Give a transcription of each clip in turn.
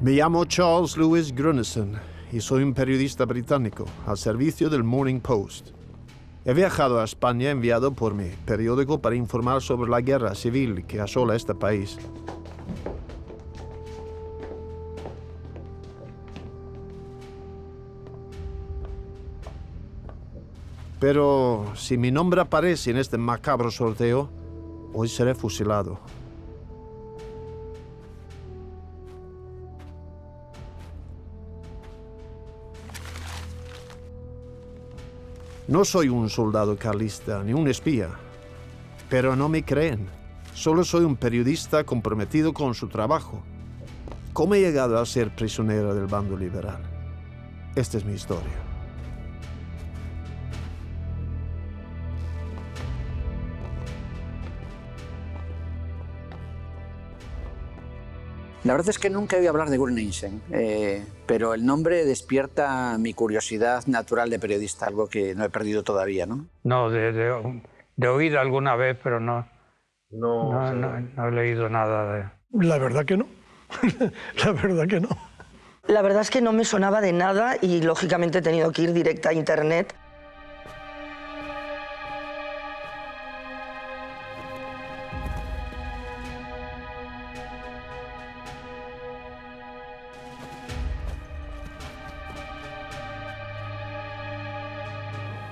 Me llamo Charles Lewis Grunison y soy un periodista británico al servicio del Morning Post. He viajado a España enviado por mi periódico para informar sobre la guerra civil que asola este país. Pero si mi nombre aparece en este macabro sorteo, hoy seré fusilado. No soy un soldado carlista ni un espía, pero no me creen. Solo soy un periodista comprometido con su trabajo. ¿Cómo he llegado a ser prisionero del bando liberal? Esta es mi historia. La verdad es que nunca he oído hablar de Grunison, pero el nombre despierta mi curiosidad natural de periodista, algo que no he perdido todavía, ¿no? No, de oír alguna vez, pero no he leído nada de... La verdad que no. La verdad que no. La verdad es que no me sonaba de nada y lógicamente he tenido que ir directa a internet.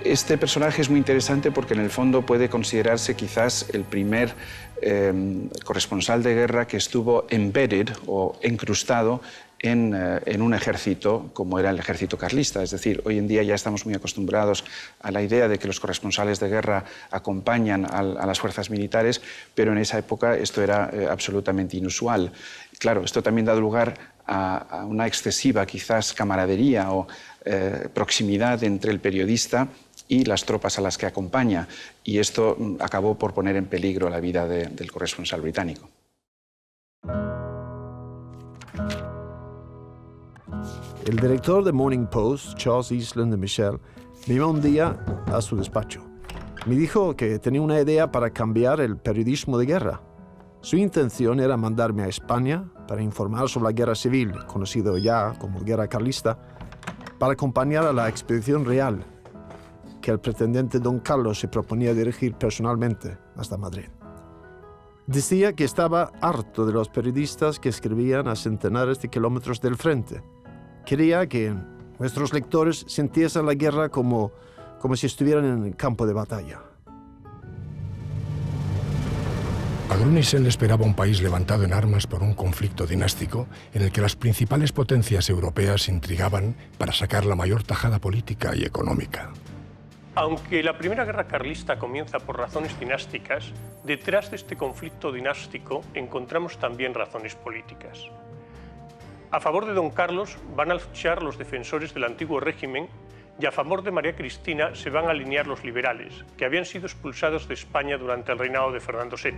Este personaje es muy interesante porque en el fondo puede considerarse quizás el primer corresponsal de guerra que estuvo embedded o encrustado en un ejército como era el ejército carlista. Es decir, hoy en día ya estamos muy acostumbrados a la idea de que los corresponsales de guerra acompañan a las fuerzas militares, pero en esa época esto era absolutamente inusual. Claro, esto también da lugar a una excesiva quizás camaradería o proximidad entre el periodista y las tropas a las que acompaña, y esto acabó por poner en peligro la vida del corresponsal británico. El director de Morning Post, Charles Island de Michel, me llamó un día a su despacho. Me dijo que tenía una idea para cambiar el periodismo de guerra. Su intención era mandarme a España para informar sobre la guerra civil, conocido ya como guerra carlista, para acompañar a la expedición real que el pretendiente Don Carlos se proponía dirigir personalmente hasta Madrid. Decía que estaba harto de los periodistas que escribían a centenares de kilómetros del frente. Quería que nuestros lectores sintiesen la guerra como si estuvieran en el campo de batalla. A Grunison le esperaba un país levantado en armas por un conflicto dinástico en el que las principales potencias europeas intrigaban para sacar la mayor tajada política y económica. Aunque la Primera Guerra Carlista comienza por razones dinásticas, detrás de este conflicto dinástico encontramos también razones políticas. A favor de Don Carlos van a luchar los defensores del antiguo régimen y a favor de María Cristina se van a alinear los liberales, que habían sido expulsados de España durante el reinado de Fernando VII.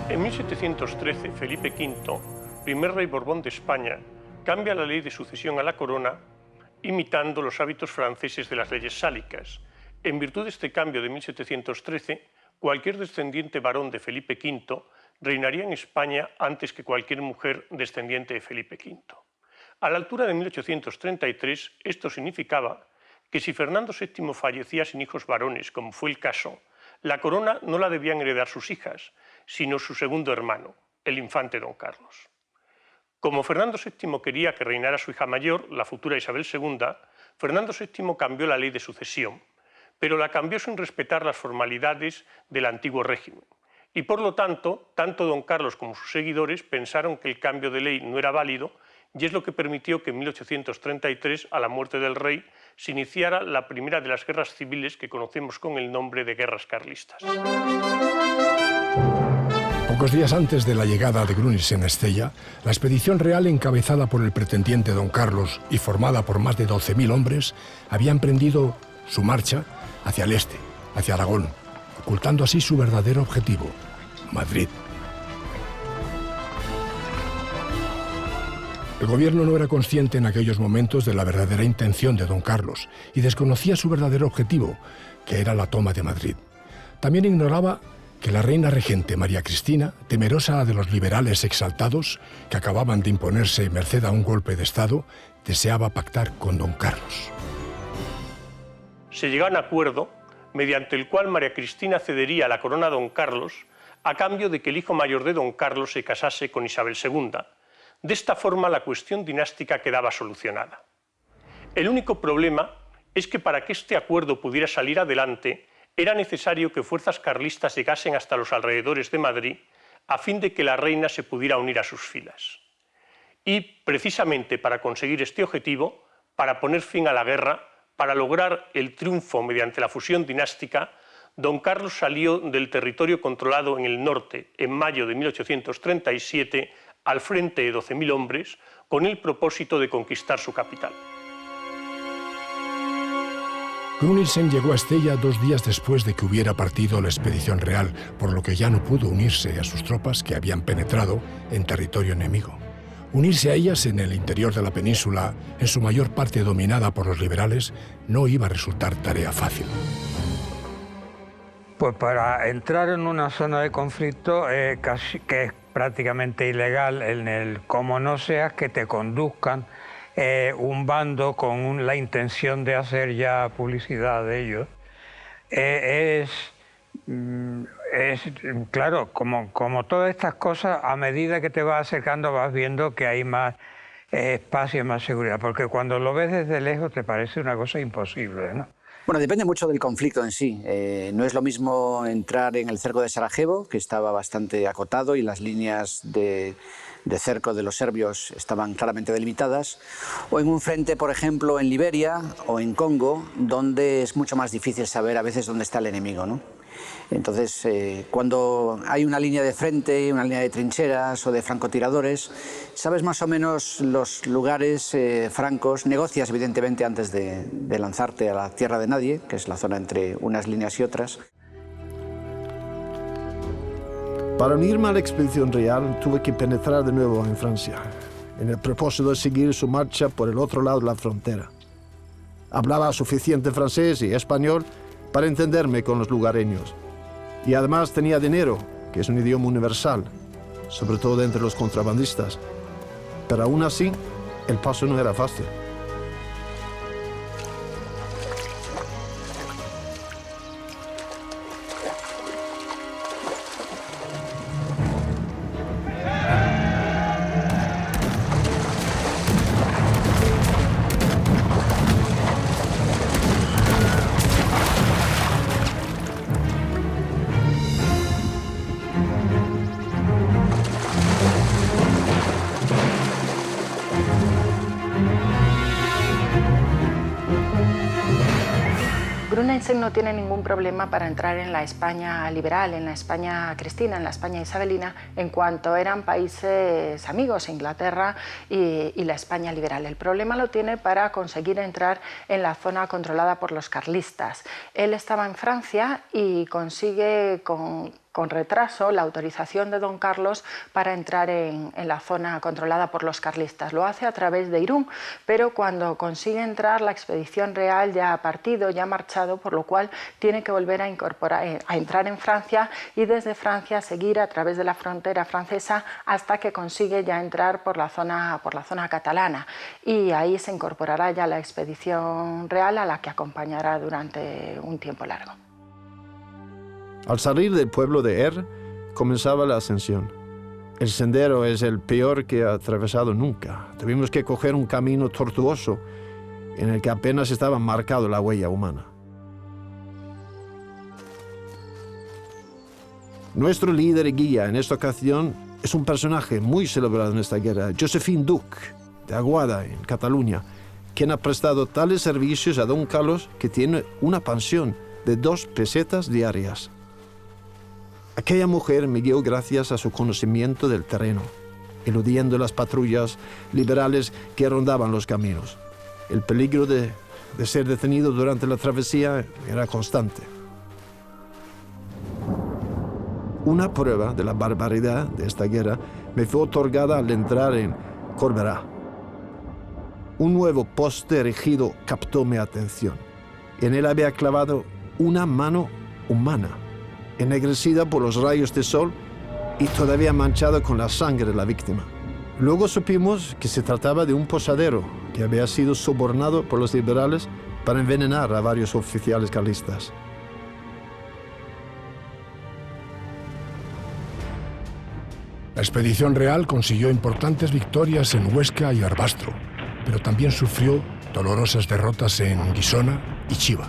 En 1713, Felipe V, primer rey Borbón de España, cambia la ley de sucesión a la corona imitando los hábitos franceses de las leyes sálicas. En virtud de este cambio de 1713, cualquier descendiente varón de Felipe V reinaría en España antes que cualquier mujer descendiente de Felipe V. A la altura de 1833, esto significaba que si Fernando VII fallecía sin hijos varones, como fue el caso, la corona no la debían heredar sus hijas, sino su segundo hermano, el infante Don Carlos. Como Fernando VII quería que reinara su hija mayor, la futura Isabel II, Fernando VII cambió la ley de sucesión, pero la cambió sin respetar las formalidades del antiguo régimen. Y por lo tanto, tanto Don Carlos como sus seguidores pensaron que el cambio de ley no era válido, y es lo que permitió que en 1833, a la muerte del rey, se iniciara la primera de las guerras civiles que conocemos con el nombre de guerras carlistas. Pocos días antes de la llegada de Grunison a Estella, la expedición real encabezada por el pretendiente Don Carlos y formada por más de 12.000 hombres, había emprendido su marcha hacia el este, hacia Aragón, ocultando así su verdadero objetivo, Madrid. El gobierno no era consciente en aquellos momentos de la verdadera intención de don Carlos y desconocía su verdadero objetivo, que era la toma de Madrid. También ignoraba que la reina regente María Cristina, temerosa de los liberales exaltados que acababan de imponerse merced a un golpe de Estado, deseaba pactar con don Carlos. Se llegó a un acuerdo mediante el cual María Cristina cedería la corona a don Carlos a cambio de que el hijo mayor de don Carlos se casase con Isabel II. De esta forma la cuestión dinástica quedaba solucionada. El único problema es que para que este acuerdo pudiera salir adelante era necesario que fuerzas carlistas llegasen hasta los alrededores de Madrid a fin de que la reina se pudiera unir a sus filas. Y precisamente para conseguir este objetivo, para poner fin a la guerra, para lograr el triunfo mediante la fusión dinástica, don Carlos salió del territorio controlado en el norte en mayo de 1837 al frente de 12.000 hombres con el propósito de conquistar su capital. Brunilsen llegó a Estella 2 días después de que hubiera partido la expedición real, por lo que ya no pudo unirse a sus tropas que habían penetrado en territorio enemigo. Unirse a ellas en el interior de la península, en su mayor parte dominada por los liberales, no iba a resultar tarea fácil. Pues para entrar en una zona de conflicto que es prácticamente ilegal, como no seas que te conduzcan un bando con la intención de hacer ya publicidad de ellos, claro, como todas estas cosas, a medida que te vas acercando vas viendo que hay más espacio y más seguridad, porque cuando lo ves desde lejos te parece una cosa imposible, ¿no? Bueno, depende mucho del conflicto en sí. No es lo mismo entrar en el cerco de Sarajevo, que estaba bastante acotado y las líneas de cerco de los serbios estaban claramente delimitadas, o en un frente, por ejemplo, en Liberia o en Congo, donde es mucho más difícil saber a veces dónde está el enemigo, ¿no? Entonces, cuando hay una línea de frente, una línea de trincheras o de francotiradores, sabes más o menos los lugares francos, negocias evidentemente antes de lanzarte a la tierra de nadie, que es la zona entre unas líneas y otras. Para unirme a la expedición real tuve que penetrar de nuevo en Francia, en el propósito de seguir su marcha por el otro lado de la frontera. Hablaba suficiente francés y español para entenderme con los lugareños. Y además tenía dinero, que es un idioma universal, sobre todo entre los contrabandistas. Pero aún así, el paso no era fácil. Brunilsen no tiene ningún problema para entrar en la España liberal, en la España cristina, en la España isabelina, en cuanto eran países amigos, Inglaterra y la España liberal. El problema lo tiene para conseguir entrar en la zona controlada por los carlistas. Él estaba en Francia y consigue con retraso la autorización de don Carlos para entrar en la zona controlada por los carlistas. Lo hace a través de Irún, pero cuando consigue entrar la expedición real ya ha partido, ya ha marchado, por lo cual tiene que volver a entrar en Francia y desde Francia seguir a través de la frontera francesa hasta que consigue ya entrar por la zona catalana, y ahí se incorporará ya la expedición real a la que acompañará durante un tiempo largo. Al salir del pueblo de Er, comenzaba la ascensión. El sendero es el peor que he atravesado nunca. Tuvimos que coger un camino tortuoso en el que apenas estaba marcado la huella humana. Nuestro líder y guía en esta ocasión es un personaje muy celebrado en esta guerra, Josephine Duc, de Aguada, en Cataluña, quien ha prestado tales servicios a don Carlos que tiene una pensión de 2 pesetas diarias. Aquella mujer me guió gracias a su conocimiento del terreno, eludiendo las patrullas liberales que rondaban los caminos. El peligro de ser detenido durante la travesía era constante. Una prueba de la barbaridad de esta guerra me fue otorgada al entrar en Corberá, Un nuevo poste erigido captó mi atención. En él había clavado una mano humana, ennegrecida por los rayos de sol y todavía manchada con la sangre de la víctima. Luego supimos que se trataba de un posadero que había sido sobornado por los liberales para envenenar a varios oficiales carlistas. La expedición real consiguió importantes victorias en Huesca y Barbastro, pero también sufrió dolorosas derrotas en Guisona y Chiva.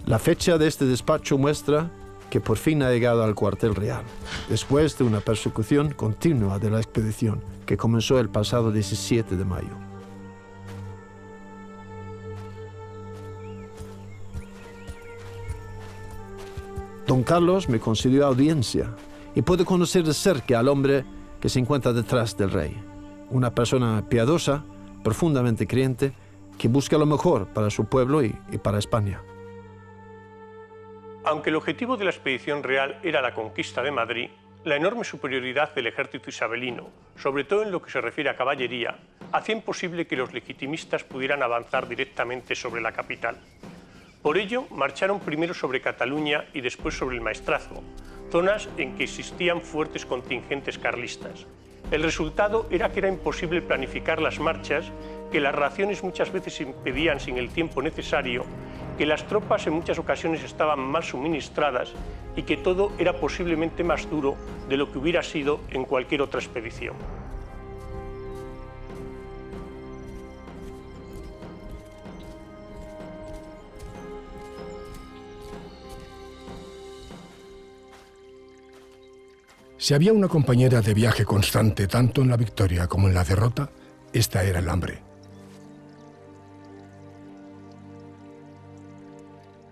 La fecha de este despacho muestra que por fin ha llegado al cuartel real, después de una persecución continua de la expedición que comenzó el pasado 17 de mayo. Don Carlos me concedió audiencia y pude conocer de cerca al hombre que se encuentra detrás del rey, una persona piadosa, profundamente creyente, que busca lo mejor para su pueblo y para España. Aunque el objetivo de la expedición real era la conquista de Madrid, la enorme superioridad del ejército isabelino, sobre todo en lo que se refiere a caballería, hacía imposible que los legitimistas pudieran avanzar directamente sobre la capital. Por ello, marcharon primero sobre Cataluña y después sobre el Maestrazgo, zonas en que existían fuertes contingentes carlistas. El resultado era que era imposible planificar las marchas, que las raciones muchas veces impedían sin el tiempo necesario, que las tropas en muchas ocasiones estaban mal suministradas y que todo era posiblemente más duro de lo que hubiera sido en cualquier otra expedición. Si había una compañera de viaje constante tanto en la victoria como en la derrota, esta era el hambre.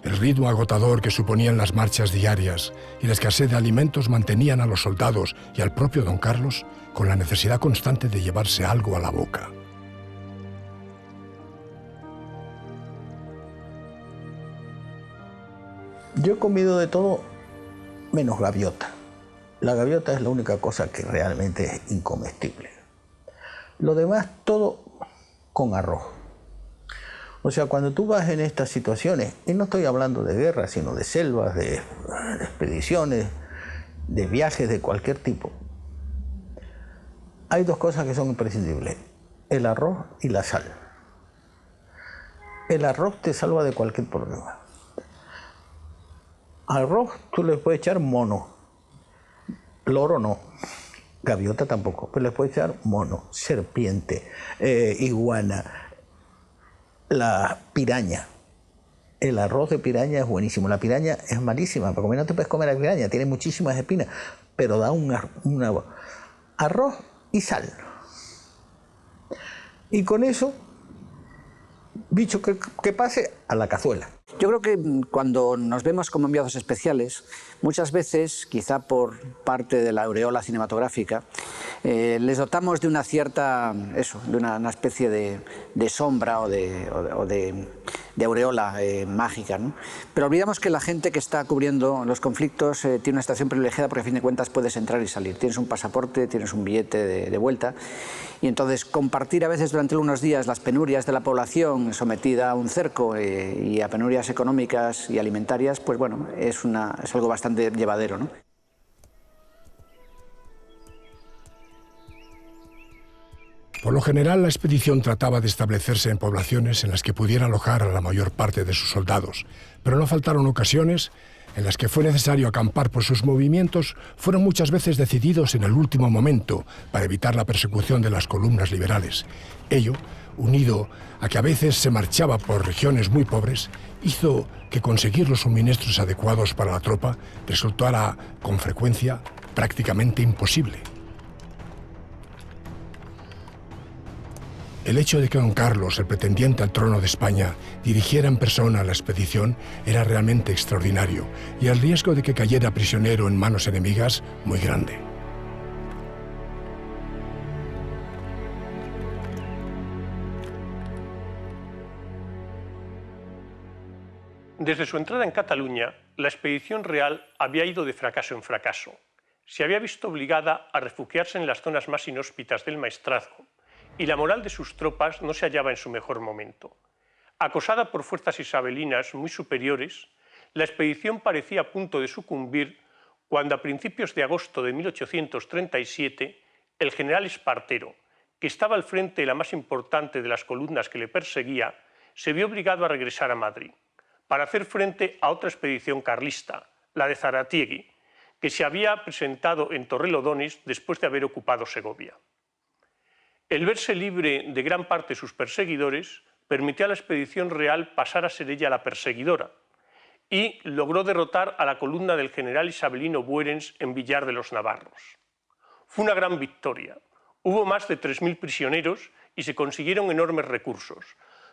El ritmo agotador que suponían las marchas diarias y la escasez de alimentos mantenían a los soldados y al propio don Carlos con la necesidad constante de llevarse algo a la boca. Yo he comido de todo menos gaviota. La gaviota es la única cosa que realmente es incomestible. Lo demás todo con arroz. O sea, cuando tú vas en estas situaciones, y no estoy hablando de guerra, sino de selvas, de expediciones, de viajes de cualquier tipo, hay dos cosas que son imprescindibles: el arroz y la sal. El arroz te salva de cualquier problema. Arroz tú le puedes echar mono, loro no, gaviota tampoco, pero le puedes echar mono, serpiente, iguana, la piraña. El arroz de piraña es buenísimo. La piraña es malísima, porque no te puedes comer la piraña, tiene muchísimas espinas, pero da arroz y sal. Y con eso, bicho que pase a la cazuela. Yo creo que cuando nos vemos como enviados especiales, muchas veces, quizá por parte de la aureola cinematográfica, les dotamos de una cierta, de una especie de sombra o de aureola mágica, ¿no? Pero olvidamos que la gente que está cubriendo los conflictos tiene una situación privilegiada porque a fin de cuentas puedes entrar y salir. Tienes un pasaporte, tienes un billete de vuelta y entonces compartir a veces durante unos días las penurias de la población sometida a un cerco y a penurias económicas y alimentarias, pues bueno, es algo bastante llevadero, ¿no? Por lo general, la expedición trataba de establecerse en poblaciones en las que pudiera alojar a la mayor parte de sus soldados, pero no faltaron ocasiones en las que fue necesario acampar, pues sus movimientos fueron muchas veces decididos en el último momento para evitar la persecución de las columnas liberales. Ello, unido a que a veces se marchaba por regiones muy pobres, hizo que conseguir los suministros adecuados para la tropa resultara con frecuencia prácticamente imposible. El hecho de que don Carlos, el pretendiente al trono de España, dirigiera en persona la expedición era realmente extraordinario y el riesgo de que cayera prisionero en manos enemigas muy grande. Desde su entrada en Cataluña, la expedición real había ido de fracaso en fracaso. Se había visto obligada a refugiarse en las zonas más inhóspitas del Maestrazgo y la moral de sus tropas no se hallaba en su mejor momento. Acosada por fuerzas isabelinas muy superiores, la expedición parecía a punto de sucumbir cuando a principios de agosto de 1837 el general Espartero, que estaba al frente de la más importante de las columnas que le perseguía, se vio obligado a regresar a Madrid para hacer frente a otra expedición carlista, la de Zaratiegui, que se había presentado en Torrelodones después de haber ocupado Segovia. El verse libre de gran parte de sus perseguidores permitió a la expedición real pasar a ser ella la perseguidora y logró derrotar a la columna del general isabelino Buerens en Villar de los Navarros. Fue una gran victoria. Hubo más de 3.000 prisioneros y se consiguieron enormes recursos,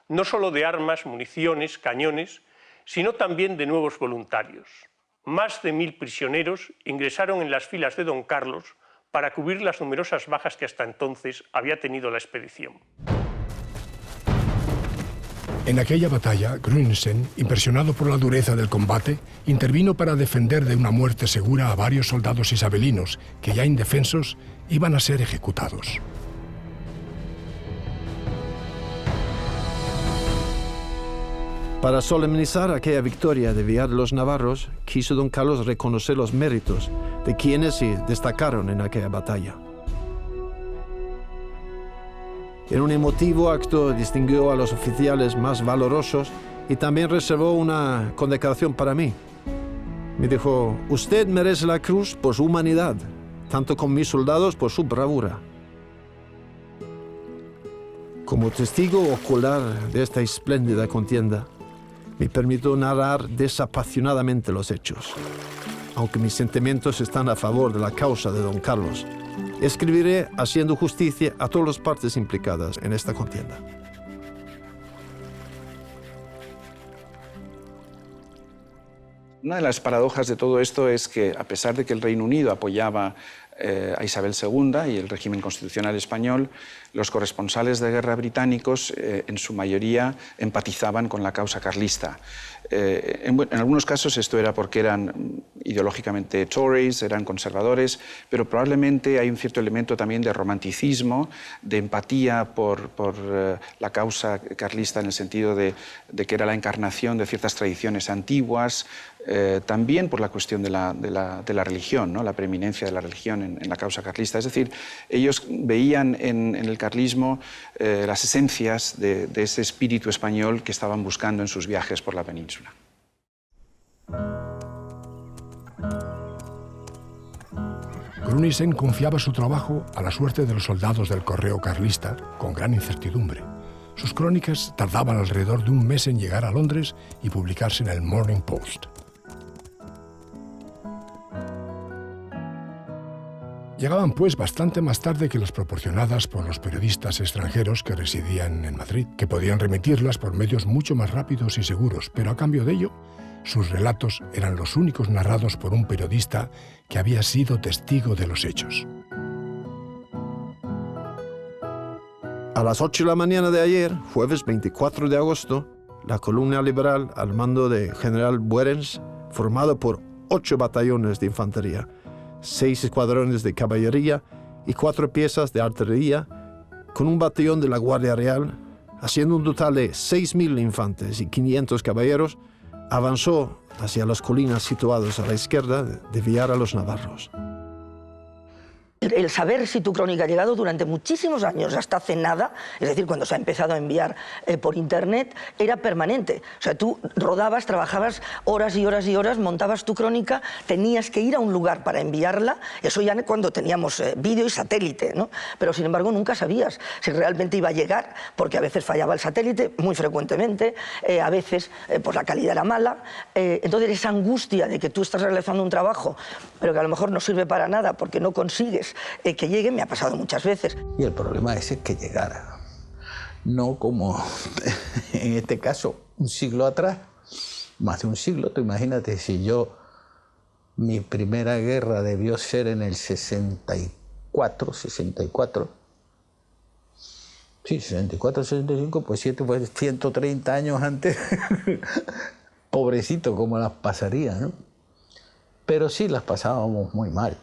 no solo de armas, municiones, cañones, sino también de nuevos voluntarios. Más de 1.000 prisioneros ingresaron en las filas de don Carlos para cubrir las numerosas bajas que hasta entonces había tenido la expedición. En aquella batalla, Grünsen, impresionado por la dureza del combate, intervino para defender de una muerte segura a varios soldados isabelinos que, ya indefensos, iban a ser ejecutados. Para solemnizar aquella victoria de Villar de los Navarros, quiso don Carlos reconocer los méritos de quienes se destacaron en aquella batalla. En un emotivo acto distinguió a los oficiales más valorosos y también reservó una condecoración para mí. Me dijo: usted merece la cruz por su humanidad, tanto como mis soldados por su bravura. Como testigo ocular de esta espléndida contienda, me permitió narrar desapasionadamente los hechos. Aunque mis sentimientos están a favor de la causa de don Carlos, escribiré haciendo justicia a todas las partes implicadas en esta contienda. Una de las paradojas de todo esto es que, a pesar de que el Reino Unido apoyaba a Isabel II y el régimen constitucional español, los corresponsales de guerra británicos en su mayoría empatizaban con la causa carlista. En algunos casos esto era porque eran ideológicamente Tories, eran conservadores, pero probablemente hay un cierto elemento también de romanticismo, de empatía por la causa carlista en el sentido de que era la encarnación de ciertas tradiciones antiguas, también por la cuestión de la religión, ¿no? La preeminencia de la religión en la causa carlista. Es decir, ellos veían en el carlismo las esencias de ese espíritu español que estaban buscando en sus viajes por la península. Grünsen confiaba su trabajo a la suerte de los soldados del correo carlista con gran incertidumbre. Sus crónicas tardaban alrededor de un mes en llegar a Londres y publicarse en el Morning Post. Llegaban, pues, bastante más tarde que las proporcionadas por los periodistas extranjeros que residían en Madrid, que podían remitirlas por medios mucho más rápidos y seguros, pero a cambio de ello, sus relatos eran los únicos narrados por un periodista que había sido testigo de los hechos. A las 8 de la mañana de ayer, jueves 24 de agosto, la columna liberal al mando de general Buerens, formado por 8 batallones de infantería, 6 escuadrones de caballería y 4 piezas de artillería, con un batallón de la Guardia Real, haciendo un total de 6.000 infantes y 500 caballeros, avanzó hacia las colinas situadas a la izquierda de Villar de los Navarros. El saber si tu crónica ha llegado durante muchísimos años, hasta hace nada, es decir, cuando se ha empezado a enviar por internet, era permanente. O sea, tú rodabas, trabajabas horas y horas y horas, montabas tu crónica, tenías que ir a un lugar para enviarla, eso ya cuando teníamos vídeo y satélite, ¿no? Pero sin embargo nunca sabías si realmente iba a llegar, porque a veces fallaba el satélite, muy frecuentemente, a veces pues la calidad era mala. Entonces esa angustia de que tú estás realizando un trabajo, pero que a lo mejor no sirve para nada porque no consigues que llegue, me ha pasado muchas veces. Y el problema es que llegara, no como en este caso un siglo atrás, más de un siglo. Tú imagínate, si mi primera guerra debió ser en el 64, sí, 64, 65, pues 130 años antes. pobrecito cómo las pasaría, ¿no? Pero sí las pasábamos muy mal.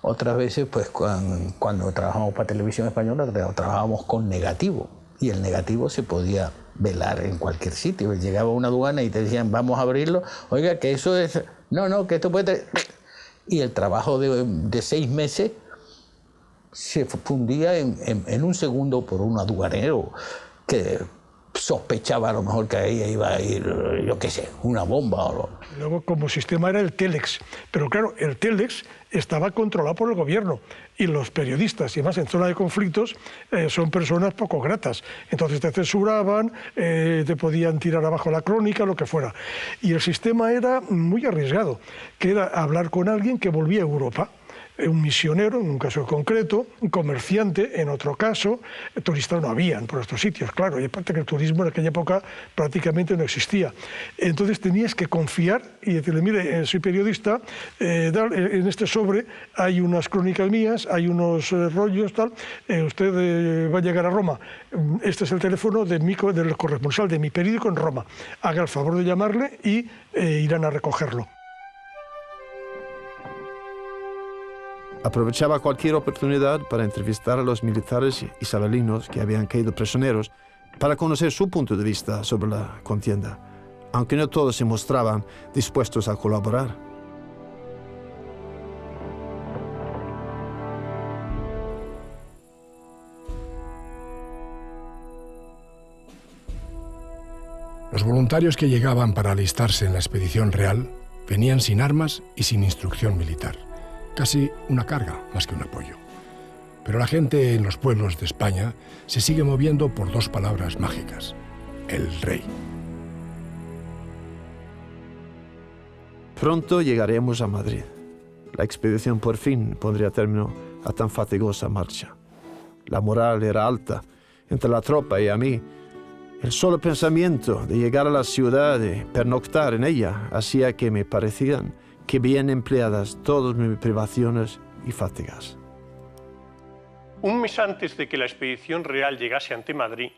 Otras veces, pues cuando trabajamos para Televisión Española, trabajábamos con negativo. Y el negativo se podía velar en cualquier sitio. Llegaba a una aduana y te decían, vamos a abrirlo. Oiga, que eso es... No, que esto puede... Y el trabajo de 6 meses se fundía en un segundo por un aduanero que sospechaba a lo mejor que ahí iba a ir, yo qué sé, una bomba o algo. Luego, como sistema era el Telex, pero claro, el Telex estaba controlado por el gobierno y los periodistas, y además en zona de conflictos, son personas poco gratas. Entonces te censuraban, te podían tirar abajo la crónica, lo que fuera. Y el sistema era muy arriesgado, que era hablar con alguien que volvía a Europa. Un misionero, en un caso concreto, un comerciante, en otro caso, turistas no habían por estos sitios, claro, y aparte que el turismo en aquella época prácticamente no existía. Entonces tenías que confiar y decirle, mire, soy periodista, en este sobre hay unas crónicas mías, hay unos rollos, tal, usted va a llegar a Roma, este es el teléfono del corresponsal de mi periódico en Roma, haga el favor de llamarle y irán a recogerlo. Aprovechaba cualquier oportunidad para entrevistar a los militares isabelinos que habían caído prisioneros para conocer su punto de vista sobre la contienda, aunque no todos se mostraban dispuestos a colaborar. Los voluntarios que llegaban para alistarse en la expedición real venían sin armas y sin instrucción militar. Casi una carga más que un apoyo. Pero la gente en los pueblos de España se sigue moviendo por 2 palabras mágicas: el rey. Pronto llegaremos a Madrid. La expedición por fin pondría término a tan fatigosa marcha. La moral era alta entre la tropa y a mí. El solo pensamiento de llegar a la ciudad y pernoctar en ella hacía que me parecían que bien empleadas todas mis privaciones y fatigas. Un mes antes de que la expedición real llegase ante Madrid,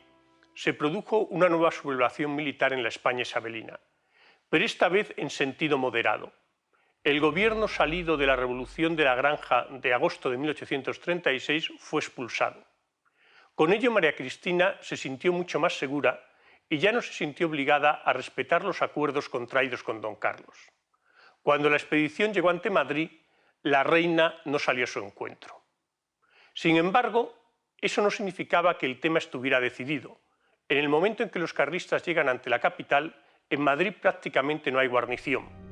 se produjo una nueva sublevación militar en la España isabelina, pero esta vez en sentido moderado. El gobierno salido de la Revolución de la Granja de agosto de 1836 fue expulsado. Con ello, María Cristina se sintió mucho más segura y ya no se sintió obligada a respetar los acuerdos contraídos con don Carlos. Cuando la expedición llegó ante Madrid, la reina no salió a su encuentro. Sin embargo, eso no significaba que el tema estuviera decidido. En el momento en que los carlistas llegan ante la capital, en Madrid prácticamente no hay guarnición.